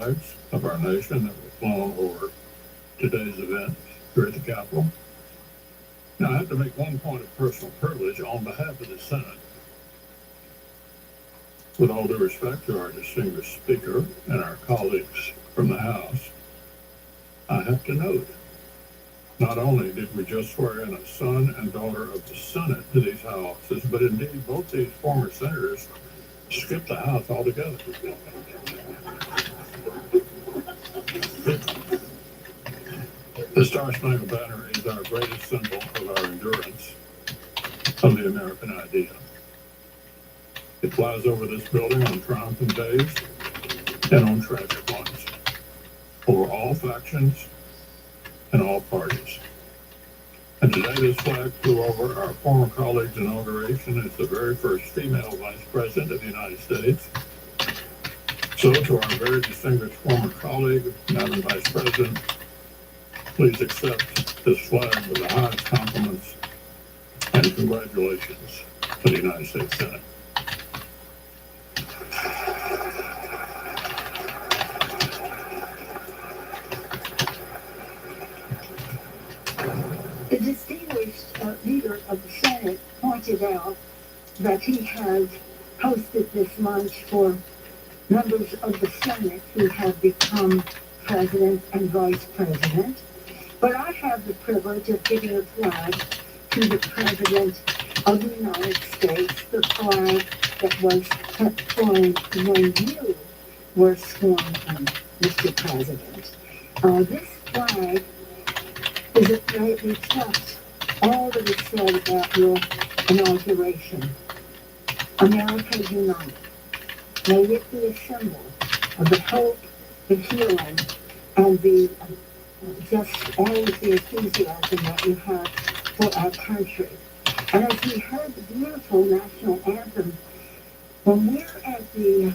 of our nation that were flown over today's event here at the Capitol. Now, I have to make one point of personal privilege on behalf of the Senate. With all due respect to our distinguished Speaker and our colleagues from the House, I have to note, not only did we just swear in a son and daughter of the Senate to these House offices, but indeed both these former senators skipped the House altogether. The Star-Spangled Banner is our greatest symbol of our endurance of the American idea. It flies over this building on triumphant days and on tragic ones, over all factions and all parties. And today this flag flew over our former colleague's inauguration as the very first female Vice President of the United States. So to our very distinguished former colleague, Madam Vice President, please accept this flag with the highest compliments and congratulations to the United States Senate. The distinguished leader of the Senate pointed out that he has hosted this lunch for members of the Senate who have become president and vice president. But I have the privilege of giving a flag to the President of the United States, the flag that was flown when you were sworn in, Mr. President. This flag it reflects all that is said about your inauguration. America Unite. May it be a symbol of the hope, the healing, and the just all of the enthusiasm that you have for our country. And as we heard the beautiful national anthem, when we're at the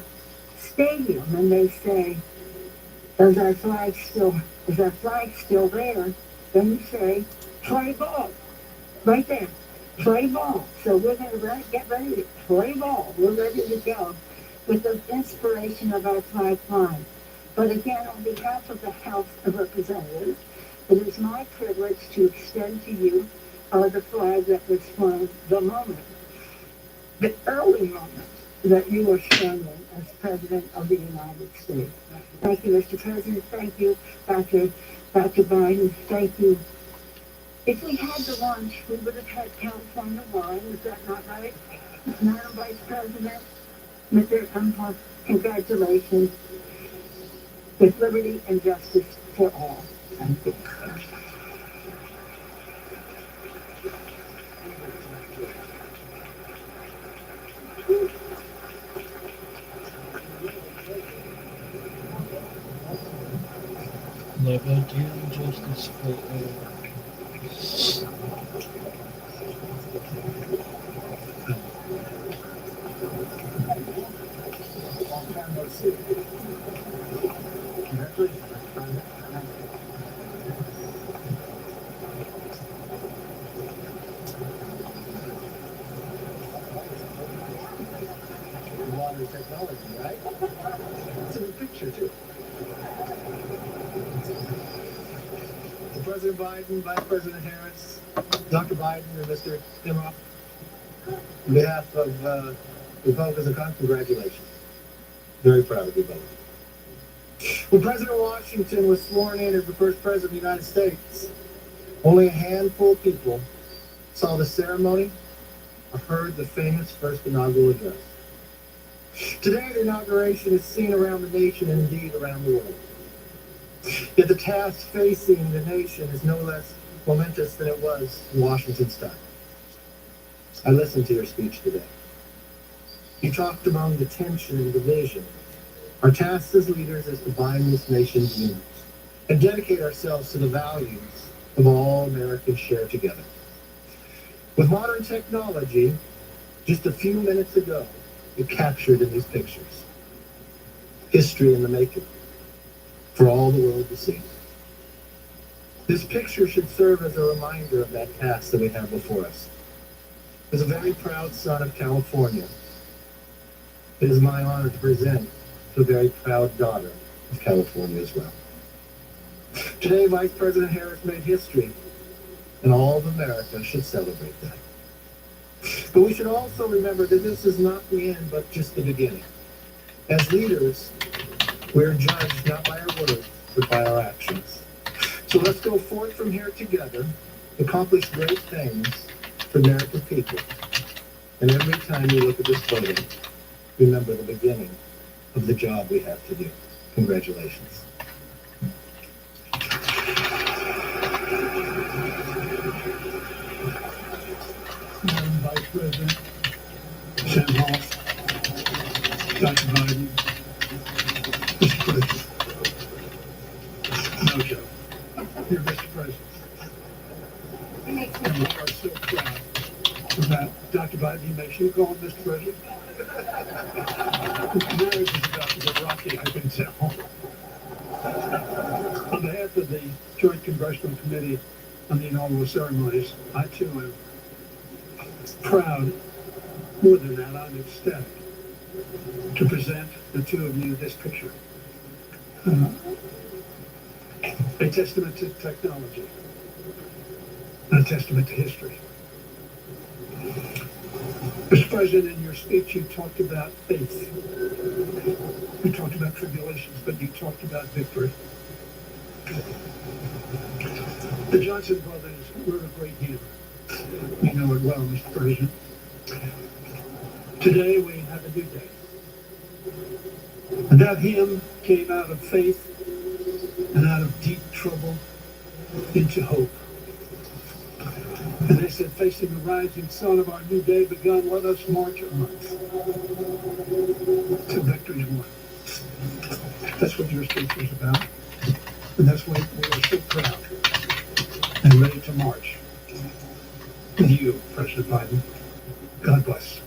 stadium and they say, is our flag still there? Then you say, play ball. Right there. Play ball. So we're going to get ready to play ball. We're ready to go with the inspiration of our flag flying. But again, on behalf of the House of Representatives, it is my privilege to extend to you the flag that was flown the early moment that you were standing as President of the United States. Thank you, Mr. President. Thank you, Dr. Biden. Thank you. If we had the lunch, we would have had California wine. Is that not right? Madam Vice President, Mr. Trump, congratulations. With liberty and justice for all. Thank you. Liberty and justice for all. Modern technology, right? It's in the picture, too. So President Biden, Vice President Harris, Dr. Biden, and Mr. Imhoff, on behalf of the Republicans of Congress, congratulations. Very proud of you both. When President Washington was sworn in as the first president of the United States, only a handful of people saw the ceremony or heard the famous first inaugural address. Today, the inauguration is seen around the nation and indeed around the world. Yet the task facing the nation is no less momentous than it was in Washington's time. I listened to your speech today. You talked among the tension and division. Our task as leaders is to bind this nation's units and dedicate ourselves to the values of all Americans share together. With modern technology, just a few minutes ago, you captured in these pictures. History in the making, for all the world to see. This picture should serve as a reminder of that task that we have before us. As a very proud son of California, it is my honor to present to a very proud daughter of California as well. Today, Vice President Harris made history, and all of America should celebrate that. But we should also remember that this is not the end, but just the beginning. As leaders, we are judged not by our words, but by our actions. So let's go forth from here together, accomplish great things for the American people. And every time you look at this photo, remember the beginning of the job we have to do. Congratulations. Madam Vice President, Sam Hoff, Dr. Biden, Mr. President. No joke. Dear Mr. President, and we are so proud of that. Dr. Biden, you make sure you call him Mr. President. This marriage is about to get rocky, I can tell. On behalf of the Joint Congressional Committee on the inaugural ceremonies, I too am proud. More than that, I'm ecstatic to present the two of you this picture. A testament to technology, a testament to history. Mr. President, in your speech, you talked about faith. You talked about tribulations, but you talked about victory. The Johnson brothers were a great hymn. You know it well, Mr. President. Today we have a new day. And that hymn came out of faith and out of deep trouble into hope. And they said, facing the rising sun of our new day begun, let us march on to victory and won. That's what your speech was about. And that's why we are so proud and ready to march with you, President Biden. God bless.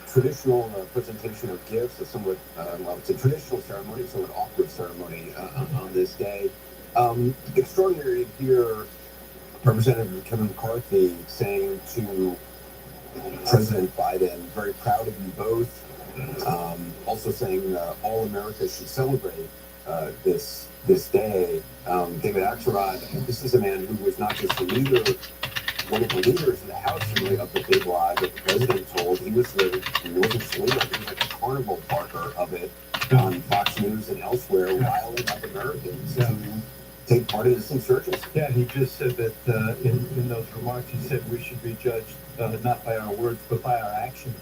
Traditional presentation of gifts, a somewhat, it's a traditional ceremony, somewhat awkward ceremony on this day. Extraordinary to hear Representative Kevin McCarthy saying to President Biden, very proud of you both, also saying all America should celebrate this day. David Axelrod, this is a man who was not just a leader, one of the leaders in the House really of the big lie that the president told. He wasn't just a leader, he was like a carnival barker of it on Fox News and elsewhere, riling up Americans to take part in this insurgency. Yeah, he just said that in those remarks, he said we should be judged not by our words, but by our actions.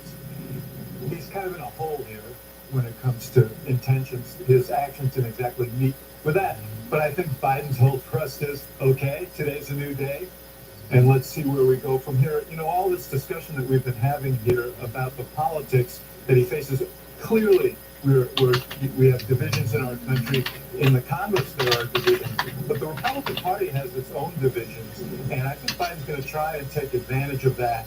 He's kind of in a hole here when it comes to intentions. His actions didn't exactly meet with that. But I think Biden's whole thrust is, okay, today's a new day, and let's see where we go from here. You know, all this discussion that we've been having here about the politics that he faces, clearly we have divisions in our country. In the Congress, there are divisions, but the Republican Party has its own divisions, and I think Biden's going to try and take advantage of that.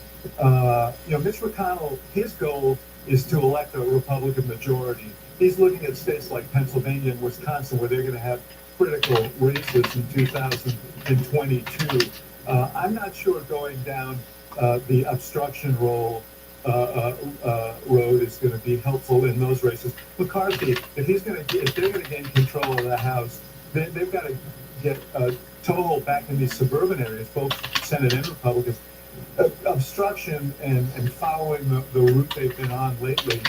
Mitch McConnell, his goal is to elect a Republican majority. He's looking at states like Pennsylvania and Wisconsin, where they're going to have critical races in 2022. I'm not sure going down the obstruction road is going to be helpful in those races. McCarthy, if they're going to gain control of the House, they've got to get a toehold back in these suburban areas, both Senate and Republicans. Obstruction and following the route they've been on lately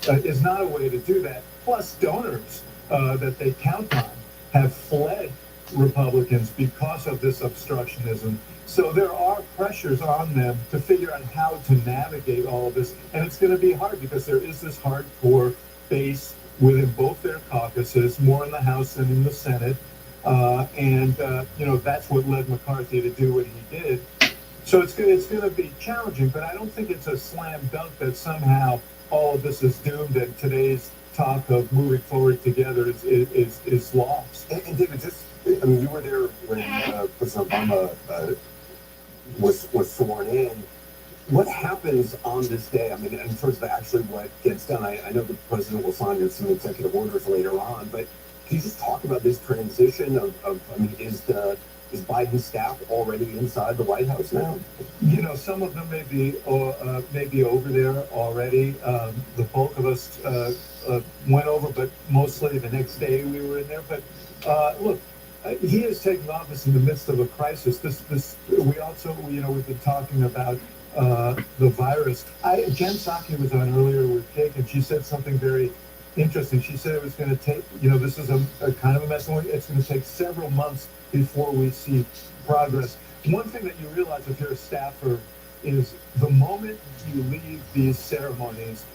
is not a way to do that. Plus, donors that they count on have fled Republicans because of this obstructionism. So there are pressures on them to figure out how to navigate all of this. And it's going to be hard because there is this hardcore base within both their caucuses, more in the House than in the Senate. That's what led McCarthy to do what he did. So it's going to be challenging, but I don't think it's a slam dunk that somehow all of this is doomed and today's talk of moving forward together is lost. And David, you were there when President Obama was sworn in. What happens on this day? I mean, in terms of actually what gets done, I know the president will sign some executive orders later on, but can you just talk about this transition is Biden's staff already inside the White House now? Some of them may be over there already. The bulk of us went over, but mostly the next day we were in there. But look, he is taking office in the midst of a crisis. We also, we've been talking about the virus. Jen Psaki was on earlier with Jake, and she said something very interesting. She said it was going to take, this is a kind of a mess. It's going to take several months before we see progress. One thing that you realize if you're a staffer is the moment you leave these ceremonies,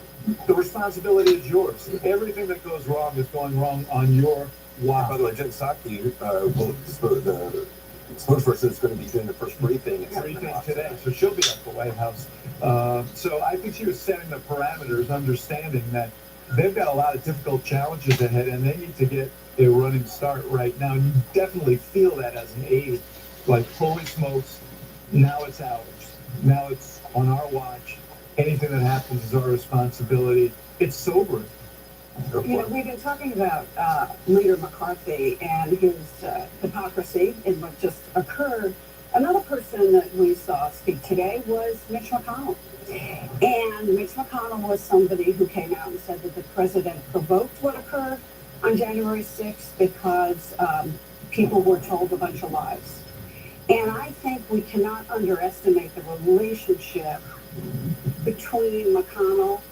the responsibility is yours. Everything that goes wrong is going wrong on your watch. By the way, Jen Psaki, the spokesperson is going to be doing the first briefing today, so she'll be at the White House. So I think she was setting the parameters, understanding that they've got a lot of difficult challenges ahead, and they need to get a running start right now. And you definitely feel that as an aide, like, holy smokes, now it's ours. Now it's on our watch. Anything that happens is our responsibility. It's sobering. We've been talking about Leader McCarthy and his hypocrisy in what just occurred. Another person that we saw speak today was Mitch McConnell. And Mitch McConnell was somebody who came out and said that the president provoked what occurred on January 6th because people were told a bunch of lies. And I think we cannot underestimate the relationship between McConnell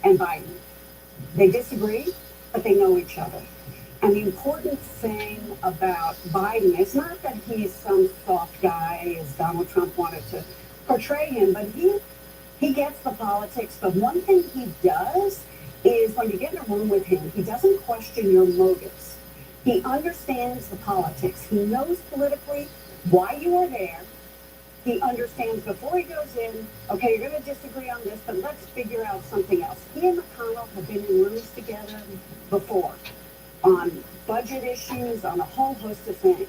and Biden. They disagree, but they know each other. And the important thing about Biden is not that he's some soft guy, as Donald Trump wanted to portray him, but he gets the politics. But one thing he does is when you get in a room with him, he doesn't question your motives. He understands the politics. He knows politically why you are there. He understands before he goes in, okay, you're going to disagree on this, but let's figure out something else. He and McConnell have been in rooms together before on budget issues, on a whole host of things,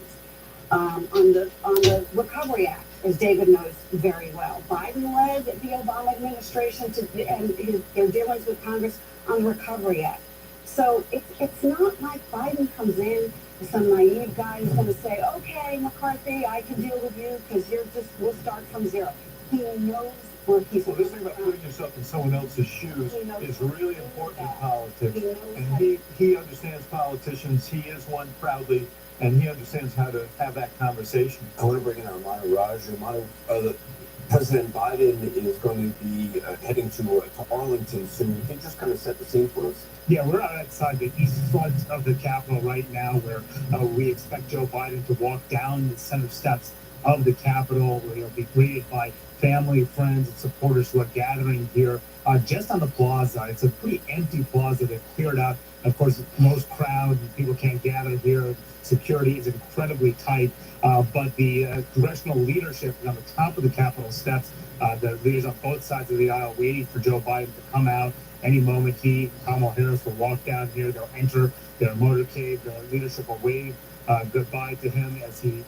on the Recovery Act, as David knows very well. Biden led the Obama administration and their dealings with Congress on the Recovery Act. So it's not like Biden comes in as some naive guy who's going to say, okay, McCarthy, I can deal with you because we'll start from zero. He knows where he's Well, this thing about putting yourself in someone else's shoes is really important in politics. And he understands politicians. He is one proudly, and he understands how to have that conversation. I want to bring in Armando Raj. Armando, President Biden is going to be heading to Arlington soon. Can you just kind of set the scene for us? Yeah, we're outside the east front of the Capitol right now, where we expect Joe Biden to walk down the center steps of the Capitol, where he'll be greeted by family, friends, and supporters who are gathering here just on the plaza. It's a pretty empty plaza. They've cleared out, of course, most crowd. People can't gather here. Security is incredibly tight. But the congressional leadership is on the top of the Capitol steps. The leaders on both sides of the aisle waiting for Joe Biden to come out. Any moment Kamala Harris will walk down here. They'll enter their motorcade. The leadership will wave goodbye to him as he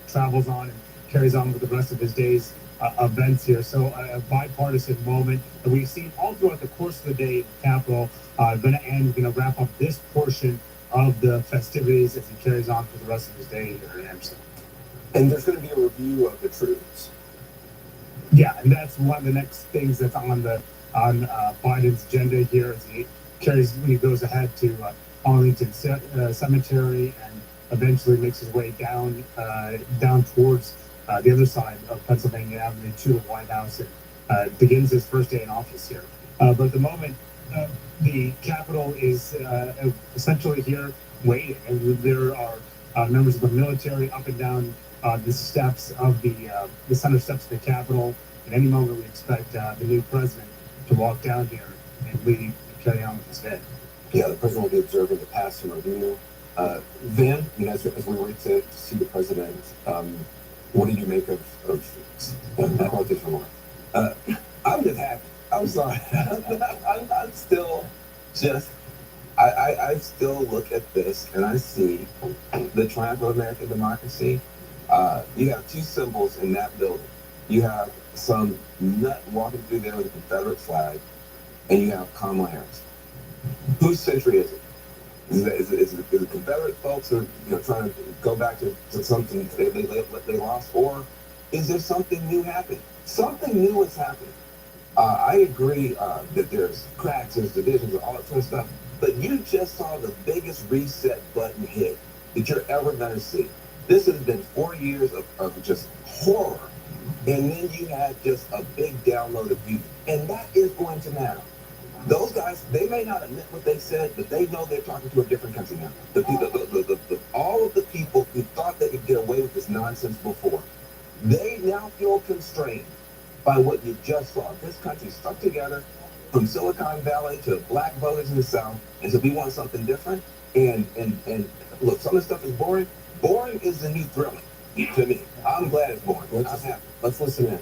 travels on and carries on with the rest of his day's events here. So a bipartisan moment that we've seen all throughout the course of the day at the Capitol. Going to end, going to wrap up this portion of the festivities as he carries on for the rest of his day here in Amsterdam. And there's going to be a review of the troops. Yeah, and that's one of the next things that's on Biden's agenda here as he goes ahead to Arlington Cemetery and eventually makes his way down towards the other side of Pennsylvania Avenue to the White House and begins his first day in office here. But at the moment, the Capitol is essentially here waiting, and there are members of the military up and down the steps of the center steps of the Capitol. At any moment, we expect the new president to walk down here and carry on with his day. Yeah, the president will be observing the pass and review. Van, as we wait to see the president, what did you make of politician Lawrence? I'm just happy. I'm sorry. I'm still just. I still look at this and I see the triumph of American democracy. You have two symbols in that building. You have some nut walking through there with a Confederate flag, and you have Kamala Harris. Whose century is it? Is it the Confederate folks who are trying to go back to something they lost, or is there something new happening? Something new is happening. I agree that there's cracks, there's divisions, all that sort of stuff. But you just saw the biggest reset button hit that you're ever going to see. This has been 4 years of just horror. And then you had just a big download of beauty. And that is going to matter. Those guys, they may not admit what they said, but they know they're talking to a different country now. All of the people who thought they could get away with this nonsense before, they now feel constrained by what you just saw. This country stuck together from Silicon Valley to black voters in the South, and so we want something different. And look, some of the stuff is boring. Boring is the new thrilling to me. I'm glad it's boring. I'm happy. Let's listen in.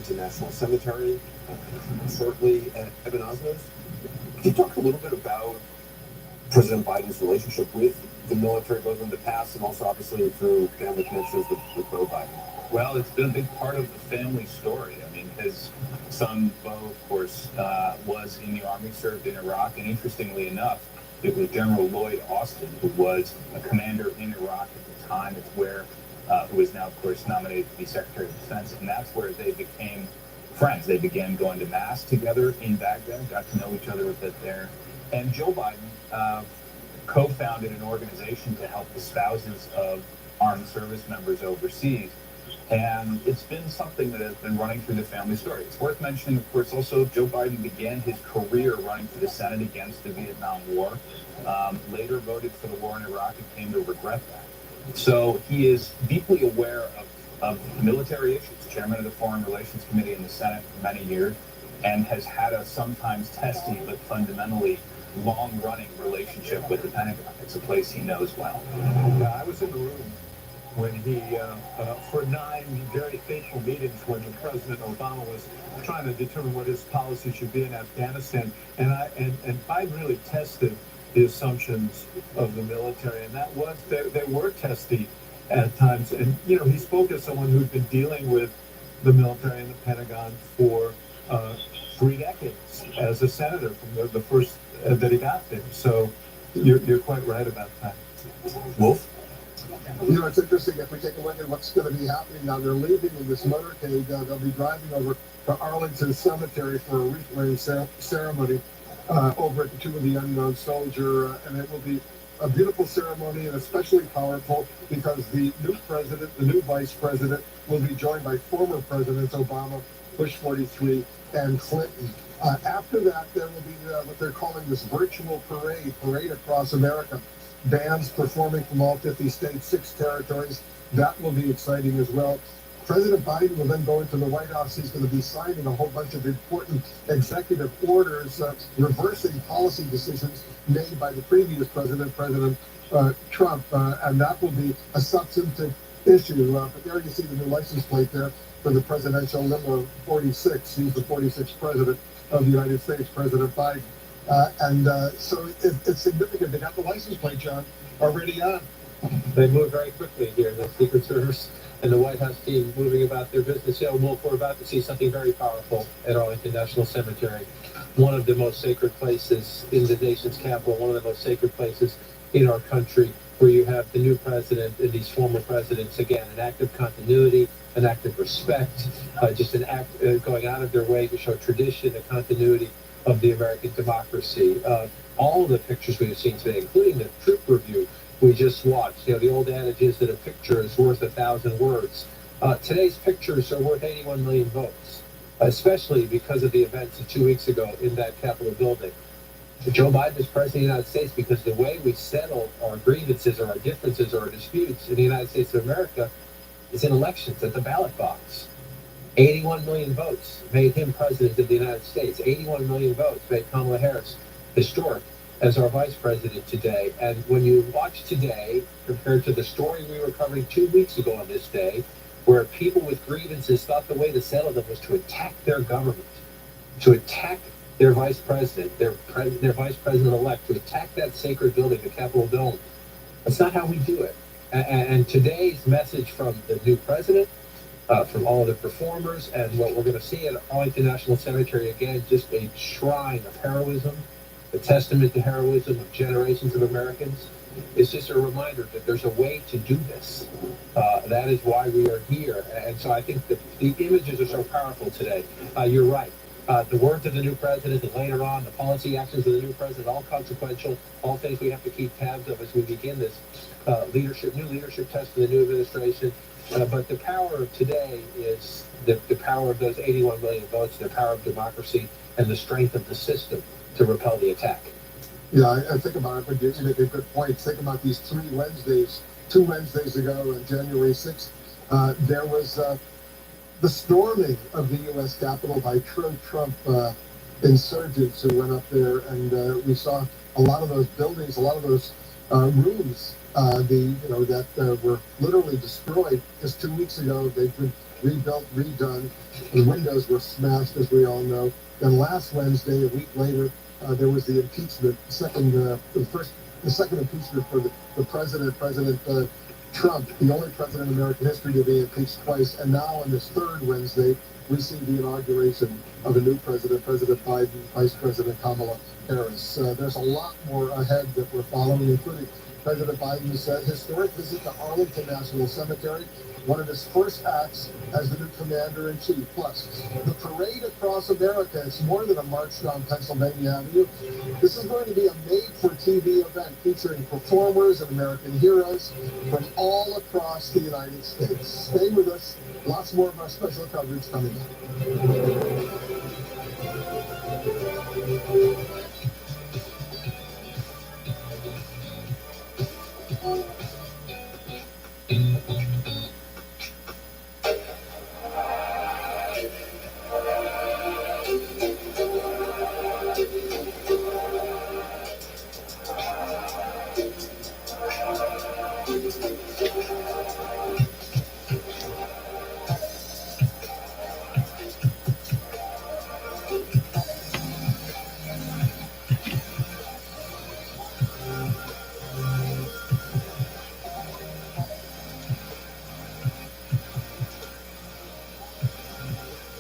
Arlington National Cemetery, shortly at Evan Osnos. Can you talk a little bit about President Biden's relationship with the military, both in the past and also obviously through family connections with Joe Biden? Well, it's been a big part of the family story. I mean, his son, Bo, of course, was in the Army, served in Iraq, and interestingly enough, it was General Lloyd Austin, who was a commander in Iraq at the time. It's where, who is now, of course, nominated to be Secretary of Defense, and that's where they became friends. They began going to mass together in Baghdad, got to know each other a bit there. And Joe Biden co-founded an organization to help the spouses of armed service members overseas. And it's been something that has been running through the family story. It's worth mentioning, of course, also Joe Biden began his career running for the Senate against the Vietnam War, later voted for the war in Iraq and came to regret that. So he is deeply aware of military issues, chairman of the Foreign Relations Committee in the Senate for many years, and has had a sometimes testy but fundamentally long-running relationship with the Pentagon. It's a place he knows well. Yeah, I was in the room when he, for 9 very fateful meetings when President Obama was trying to determine what his policy should be in Afghanistan. And Biden really tested the assumptions of the military. And that was, they were testy at times. And, you know, he spoke as someone who'd been dealing with the military and the Pentagon for 3 decades as a senator from the first that he got there. So you're quite right about that. Wolf? You know, it's interesting if we take a look at what's going to be happening now. They're leaving in this motorcade. They'll be driving over to Arlington Cemetery for a wreath-laying ceremony over at the Tomb of the Unknown Soldier, and it will be a beautiful ceremony and especially powerful because the new president, the new vice president, will be joined by former Presidents Obama, Bush 43, and Clinton. After that, there will be what they're calling this virtual parade across America. Bands performing from all 50 states, 6 territories. That will be exciting as well. President Biden will then go into the White House. He's going to be signing a whole bunch of important executive orders, reversing policy decisions made by the previous president, President Trump, and that will be a substantive issue. But there you see the new license plate there for the presidential limo 46. He's the 46th president of the United States, President Biden. So it's significant. They got the license plate, John, already on. They move very quickly here, the Secret Service and the White House team moving about their business. Yeah, Wolf, we're about to see something very powerful at Arlington National Cemetery, one of the most sacred places in the nation's capital, one of the most sacred places in our country, where you have the new president and these former presidents, again, an act of continuity, an act of respect, just an act going out of their way to show tradition, the continuity of the American democracy. All of the pictures we've seen today, including the troop review we just watched. You know, the old adage is that a picture is worth 1,000 words. Today's pictures are worth 81 million votes, especially because of the events of 2 weeks ago in that Capitol building. Joe Biden is president of the United States because the way we settle our grievances or our differences or our disputes in the United States of America is in elections at the ballot box. 81 million votes made him president of the United States. 81 million votes made Kamala Harris historic as our vice president today. And when you watch today, compared to the story we were covering 2 weeks ago on this day, where people with grievances thought the way to settle them was to attack their government, to attack their vice president, their vice president-elect, to attack that sacred building, the Capitol Dome. That's not how we do it. And today's message from the new president, from all of the performers, and what we're going to see at Arlington National Cemetery, again, just a shrine of heroism, a testament to heroism of generations of Americans. It's just a reminder that there's a way to do this. That is why we are here. And so I think the images are so powerful today. You're right. The words of the new president, and later on, the policy actions of the new president, all consequential, all things we have to keep tabs of as we begin this new leadership test for the new administration. But the power of today is the power of those 81 million votes, the power of democracy, and the strength of the system to repel the attack. Yeah, I think about it, but you make a good point. Think about these 3 Wednesdays, 2 Wednesdays ago on January 6th, there was the storming of the U.S. Capitol by Trump insurgents who went up there, and we saw a lot of those buildings, a lot of those rooms, that were literally destroyed just 2 weeks ago. They've been rebuilt, redone. The windows were smashed, as we all know. Then last Wednesday, a week later, there was the impeachment, the second impeachment for the president, President Trump, the only president in American history to be impeached twice. And now on this third Wednesday, we see the inauguration of a new president, President Biden, Vice President Kamala Harris. There's a lot more ahead that we're following, including President Biden's historic visit to Arlington National Cemetery, one of his first acts as the new commander-in-chief. Plus, the parade across America. It's more than a march down Pennsylvania Avenue. This is going to be a made-for-TV event featuring performers and American heroes from all across the United States. Stay with us. Lots more of our special coverage coming up.